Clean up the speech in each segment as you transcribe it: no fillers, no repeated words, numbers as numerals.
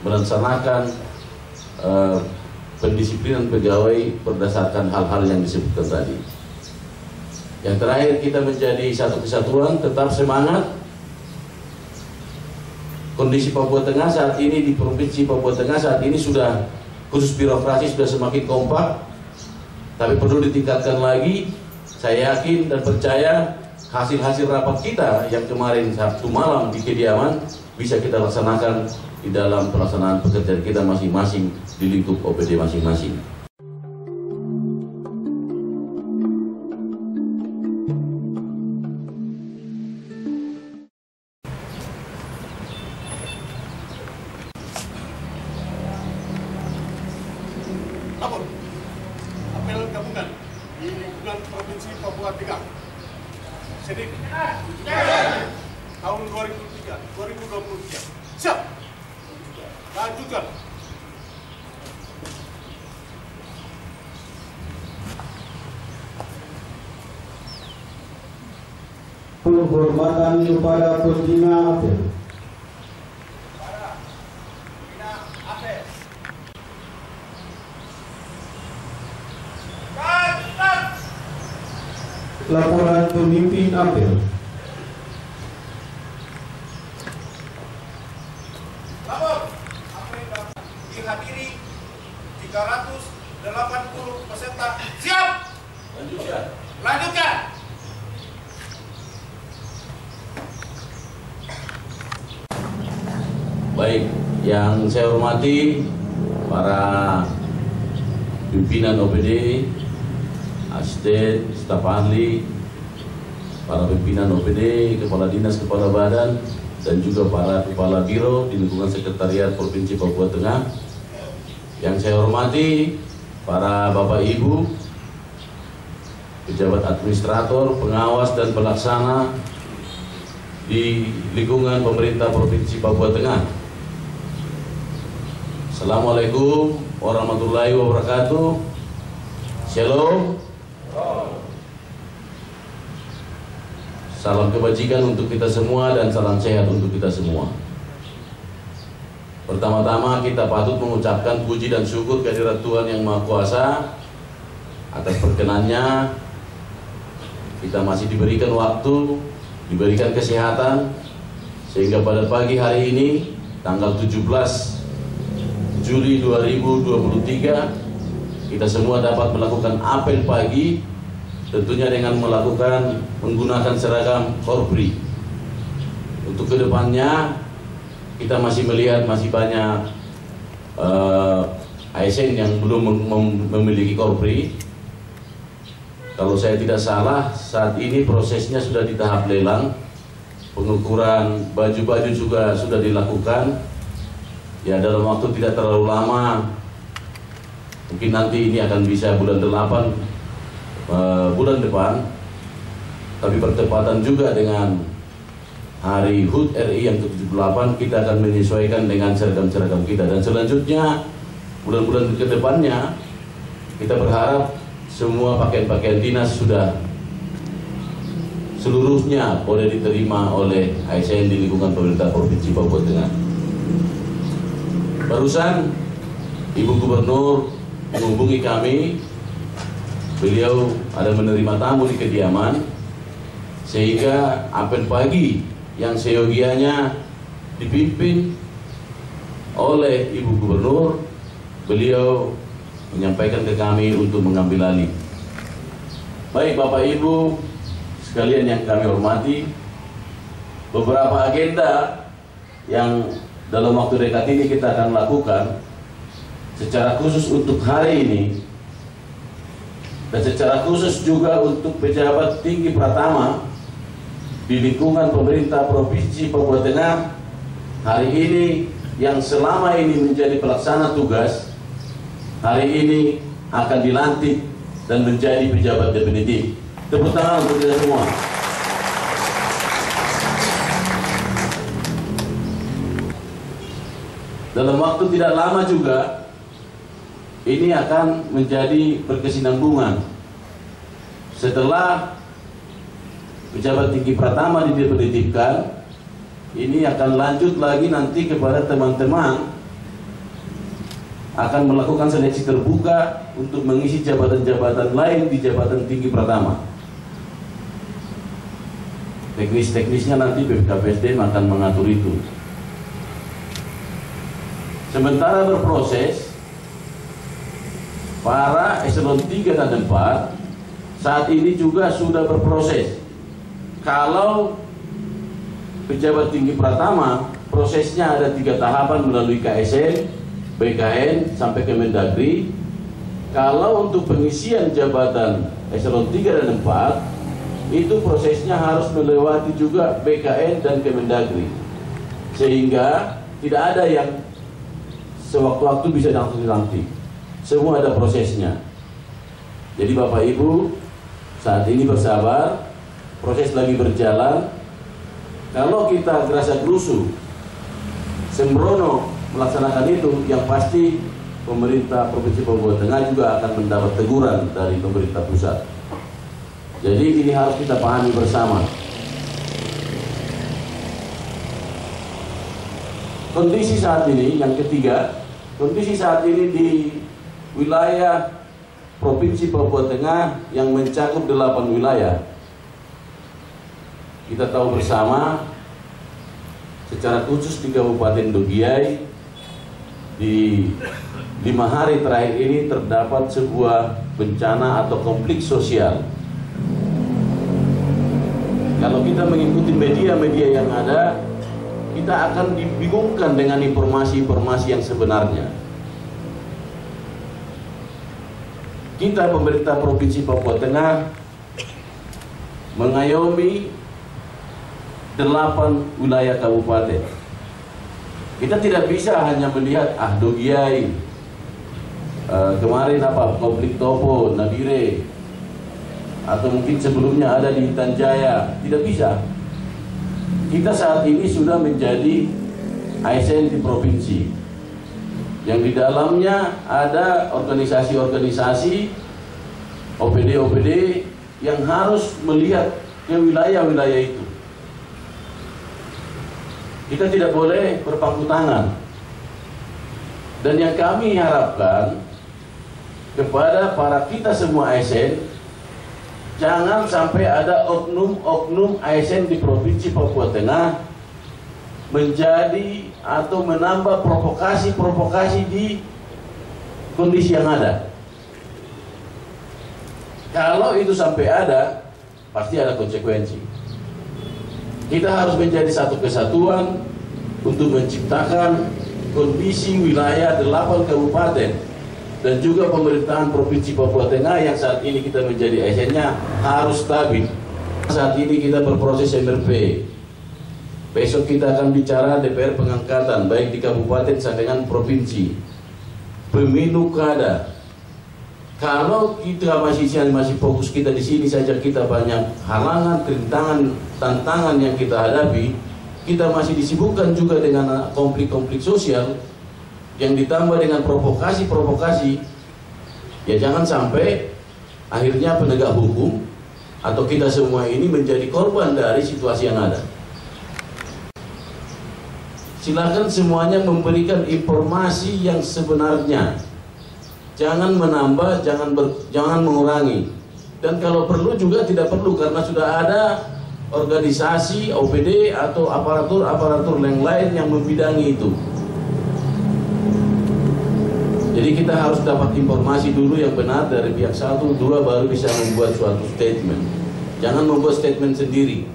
melaksanakan pendisiplinan pegawai berdasarkan hal-hal yang disebutkan tadi. Yang terakhir, kita menjadi satu kesatuan, tetap semangat. Kondisi Papua Tengah saat ini, di Provinsi Papua Tengah saat ini sudah, khusus birokrasi sudah semakin kompak, tapi perlu ditingkatkan lagi. Saya yakin dan percaya hasil-hasil rapat kita yang kemarin Sabtu malam di kediaman bisa kita laksanakan di dalam pelaksanaan pekerjaan kita masing-masing di lingkup OPD masing-masing. Lapor apel gabungan di lingkungan Provinsi Papua Tengah Senin tahun 2023. Siap. Lanjutkan. Penghormatan kepada pembina apel. Laporan pemimpin apel. Lapor apel dihadiri 380 peserta. Siap. Lanjutkan. Baik, yang saya hormati para pimpinan OPD, asisten, staf ahli, para pimpinan OPD, kepala dinas, kepala badan, dan juga para kepala biro di lingkungan Sekretariat Provinsi Papua Tengah. Yang saya hormati para Bapak Ibu, pejabat administrator, pengawas, dan pelaksana di lingkungan pemerintah Provinsi Papua Tengah. Assalamualaikum warahmatullahi wabarakatuh. Shalom. Salam kebajikan untuk kita semua dan salam sehat untuk kita semua. Pertama-tama kita patut mengucapkan puji dan syukur kehadirat Tuhan Yang Maha Kuasa atas perkenannya kita masih diberikan waktu, diberikan kesehatan, sehingga pada pagi hari ini tanggal 17 Juli 2023 kita semua dapat melakukan apel pagi, tentunya dengan menggunakan seragam Korpri. Untuk kedepannya kita masih melihat masih banyak ASN yang belum memiliki Korpri. Kalau saya tidak salah, saat ini prosesnya sudah di tahap lelang, pengukuran baju-baju juga sudah dilakukan. Ya, dalam waktu tidak terlalu lama, mungkin nanti ini akan bisa bulan 8 bulan depan, tapi bertepatan juga dengan Hari HUT RI yang ke-78, kita akan menyesuaikan dengan seragam-seragam kita. Dan selanjutnya, bulan-bulan ke depannya, kita berharap semua pakaian-pakaian dinas sudah seluruhnya boleh diterima oleh ASN di lingkungan pemerintah Provinsi Papua Tengah. Barusan Ibu Gubernur menghubungi kami, beliau ada menerima tamu di kediaman, sehingga apel pagi yang seyogianya dipimpin oleh Ibu Gubernur, beliau menyampaikan ke kami untuk mengambil alih. Baik Bapak Ibu sekalian yang kami hormati, beberapa agenda yang dalam waktu dekat ini kita akan lakukan secara khusus untuk hari ini, dan secara khusus juga untuk pejabat tinggi Pratama di lingkungan pemerintah Provinsi Papua Tengah hari ini yang selama ini menjadi pelaksana tugas, hari ini akan dilantik dan menjadi pejabat definitif. Tepuk tangan untuk kita semua. Dalam waktu tidak lama juga ini akan menjadi berkesinambungan. Setelah pejabat tinggi Pratama didefinitifkan, ini akan lanjut lagi nanti kepada teman-teman akan melakukan seleksi terbuka untuk mengisi jabatan-jabatan lain di jabatan tinggi pertama. Teknis-teknisnya nanti BPKPSDM akan mengatur itu. Sementara berproses, para eselon 3 dan 4 saat ini juga sudah berproses. Kalau pejabat tinggi pertama, prosesnya ada 3 tahapan melalui KSN, BKN, sampai ke Mendagri. Kalau untuk pengisian jabatan eselon 3 dan 4, itu prosesnya harus melewati juga BKN dan Kemendagri. Sehingga tidak ada yang sewaktu-waktu bisa langsung dilantik. Semua ada prosesnya. Jadi Bapak Ibu, saat ini bersabar, proses lagi berjalan. Kalau kita gerasa gerusu, sembrono melaksanakan itu, yang pasti pemerintah Provinsi Papua Tengah juga akan mendapat teguran dari pemerintah pusat. Jadi ini harus kita pahami bersama. Kondisi saat ini, yang ketiga, kondisi saat ini di wilayah Provinsi Papua Tengah yang mencakup 8 wilayah. Kita tahu bersama, secara khusus di Kabupaten Dogiai, di 5 hari terakhir ini terdapat sebuah bencana atau konflik sosial. Kalau kita mengikuti media-media yang ada, kita akan dibingungkan dengan informasi-informasi yang sebenarnya. Kita pemerintah Provinsi Papua Tengah mengayomi 8 wilayah kabupaten. Kita tidak bisa hanya melihat Dogiai, kemarin konflik Topo, Nabire, atau mungkin sebelumnya ada di Intan Jaya. Tidak bisa. Kita saat ini sudah menjadi ASN di provinsi, yang di dalamnya ada organisasi-organisasi, OPD-OPD yang harus melihat ke wilayah-wilayah itu. Kita tidak boleh berpangku tangan. Dan yang kami harapkan kepada para kita semua ASN, jangan sampai ada oknum-oknum ASN di Provinsi Papua Tengah menjadi atau menambah provokasi-provokasi di kondisi yang ada. Kalau itu sampai ada, pasti ada konsekuensi. Kita harus menjadi satu kesatuan untuk menciptakan kondisi wilayah 8 kabupaten dan juga pemerintahan Provinsi Papua Tengah yang saat ini kita menjadi ASN-nya harus stabil. Saat ini kita berproses MRP. Besok kita akan bicara DPR pengangkatan, baik di kabupaten sampai dengan provinsi. Pemilu kada. Kalau kita masih fokus kita di sini saja, kita banyak halangan, rintangan, tantangan yang kita hadapi. Kita masih disibukkan juga dengan konflik-konflik sosial yang ditambah dengan provokasi-provokasi. Ya jangan sampai akhirnya penegak hukum atau kita semua ini menjadi korban dari situasi yang ada. Silakan semuanya memberikan informasi yang sebenarnya. Jangan menambah, jangan mengurangi. Dan kalau perlu juga tidak perlu, karena sudah ada organisasi, OPD atau aparatur yang lain yang membidangi itu. Jadi kita harus dapat informasi dulu yang benar dari pihak 1, 2, baru bisa membuat suatu statement. Jangan membuat statement sendiri.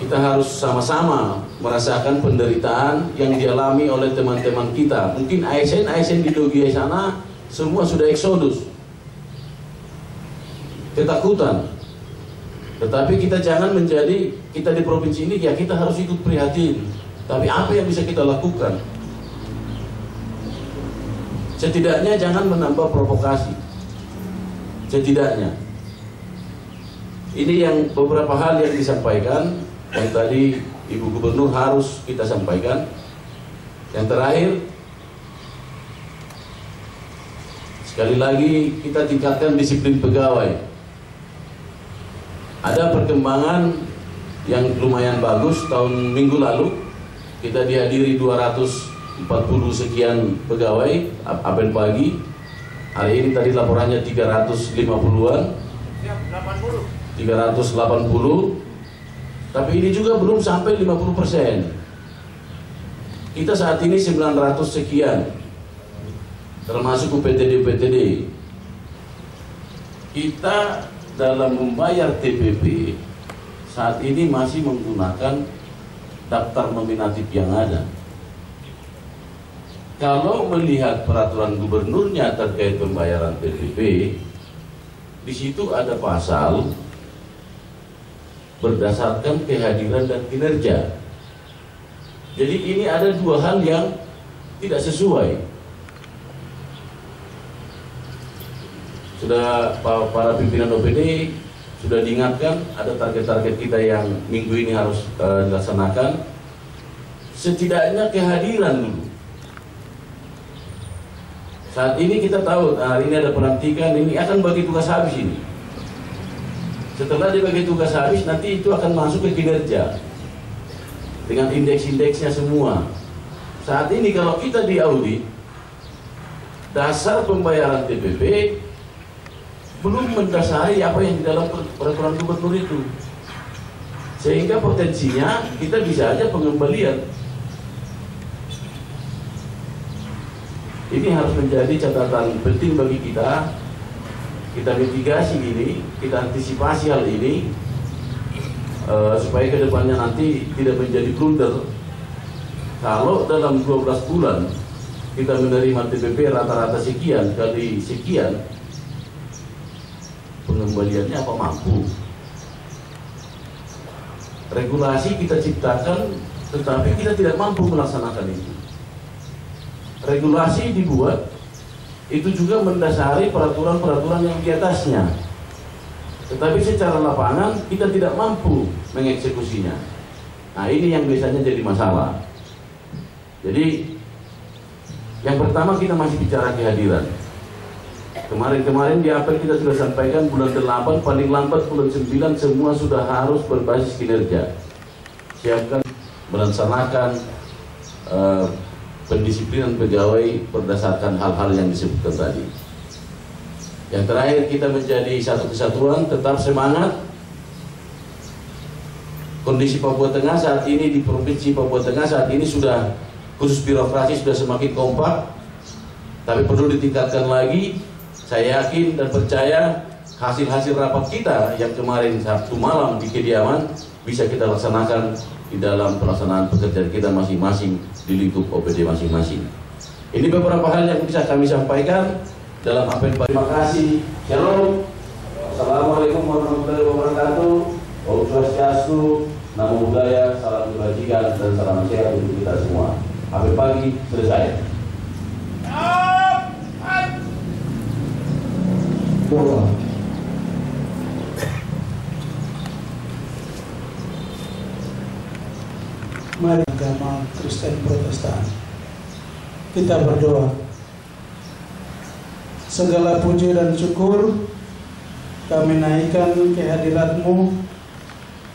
Kita harus sama-sama merasakan penderitaan yang dialami oleh teman-teman kita. Mungkin ASN di Dogiai sana semua sudah eksodus, ketakutan. Tetapi kita jangan menjadi, kita di provinsi ini ya kita harus ikut prihatin. Tapi apa yang bisa kita lakukan? Setidaknya jangan menambah provokasi. Setidaknya. Ini yang beberapa hal yang disampaikan, yang tadi Ibu Gubernur harus kita sampaikan. Yang terakhir, sekali lagi kita tingkatkan disiplin pegawai. Ada perkembangan yang lumayan bagus. Tahun minggu lalu kita dihadiri 200 40 sekian pegawai apel pagi. Hari ini tadi laporannya 350-an. Siap, 80. 380. Tapi ini juga belum sampai 50%. Kita saat ini 900 sekian, termasuk UPTD. Kita dalam membayar TPP saat ini masih menggunakan daftar nominatif yang ada. Kalau melihat peraturan gubernurnya terkait pembayaran TPP, di situ ada pasal berdasarkan kehadiran dan kinerja. Jadi ini ada dua hal yang tidak sesuai. Sudah para pimpinan OPD sudah diingatkan, ada target-target kita yang minggu ini harus dilaksanakan. Setidaknya kehadiran dulu. Saat ini kita tahu hari ini ada pelantikan, ini akan bagi tugas habis ini. Setelah dibagi tugas habis, nanti itu akan masuk ke kinerja dengan indeks-indeksnya semua. Saat ini kalau kita diaudit, dasar pembayaran TPP belum mendasari apa yang di dalam peraturan gubernur itu, sehingga potensinya kita bisa aja pengembalian. Ini harus menjadi catatan penting bagi kita. Kita mitigasi ini, kita antisipasi hal ini, supaya kedepannya nanti tidak menjadi blunder. Kalau dalam 12 bulan kita menerima TPP rata-rata sekian kali sekian, pengembaliannya apa mampu? Regulasi kita ciptakan, tetapi kita tidak mampu melaksanakan itu. Regulasi dibuat itu juga mendasari peraturan-peraturan yang di atasnya, tetapi secara lapangan kita tidak mampu mengeksekusinya. Nah, ini yang biasanya jadi masalah. Jadi yang pertama kita masih bicara kehadiran. Kemarin di apel kita sudah sampaikan bulan 8 paling lambat bulan 9 semua sudah harus berbasis kinerja. Siapkan melaksanakan pendisiplinan pegawai berdasarkan hal-hal yang disebutkan tadi. Yang terakhir, kita menjadi satu kesatuan, tetap semangat. Kondisi Papua Tengah saat ini, di Provinsi Papua Tengah saat ini sudah, khusus birokrasi sudah semakin kompak, tapi perlu ditingkatkan lagi. Saya yakin dan percaya hasil-hasil rapat kita yang kemarin Sabtu malam di kediaman bisa kita laksanakan di dalam pelaksanaan pekerjaan kita masing-masing di lingkup OPD masing-masing. Ini beberapa hal yang bisa kami sampaikan dalam apel. Terima kasih. Shalom. Assalamualaikum warahmatullahi wabarakatuh. Om Swastiastu, Namo Buddhaya, salam kebajikan dan salam sehat untuk kita semua. Apel pagi selesai. Doa. Mari agama Kristen Protestan kita berdoa. Segala puji dan syukur kami naikkan kehadirat-Mu,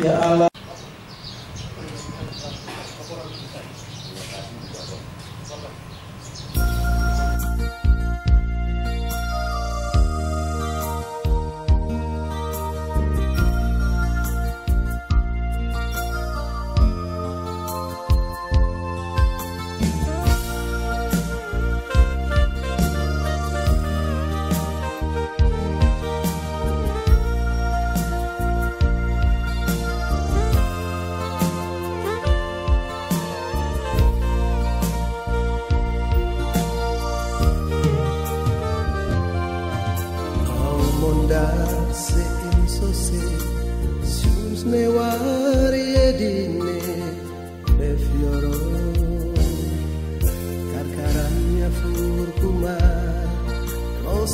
ya Allah.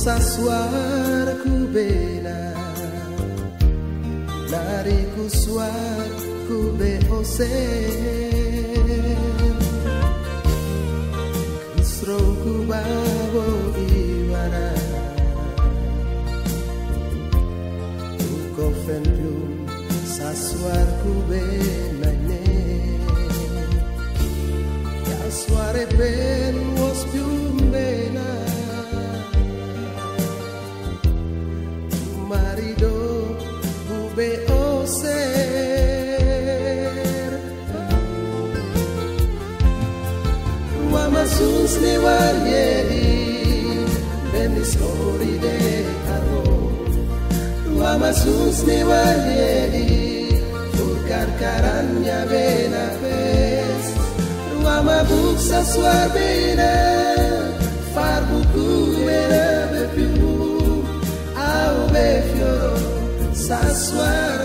Suaraku bena lariku suaraku beose kusroku babo iwana ukofendu sasuaraku bena ne ya suara suare ben was piumbena marido ube oser Ruama sus ne wariedi benis oride aro Ruama sus ne wariedi karkaranya bena pes Ruama buksa suar bena far buku bena bepiu au befioro sa suar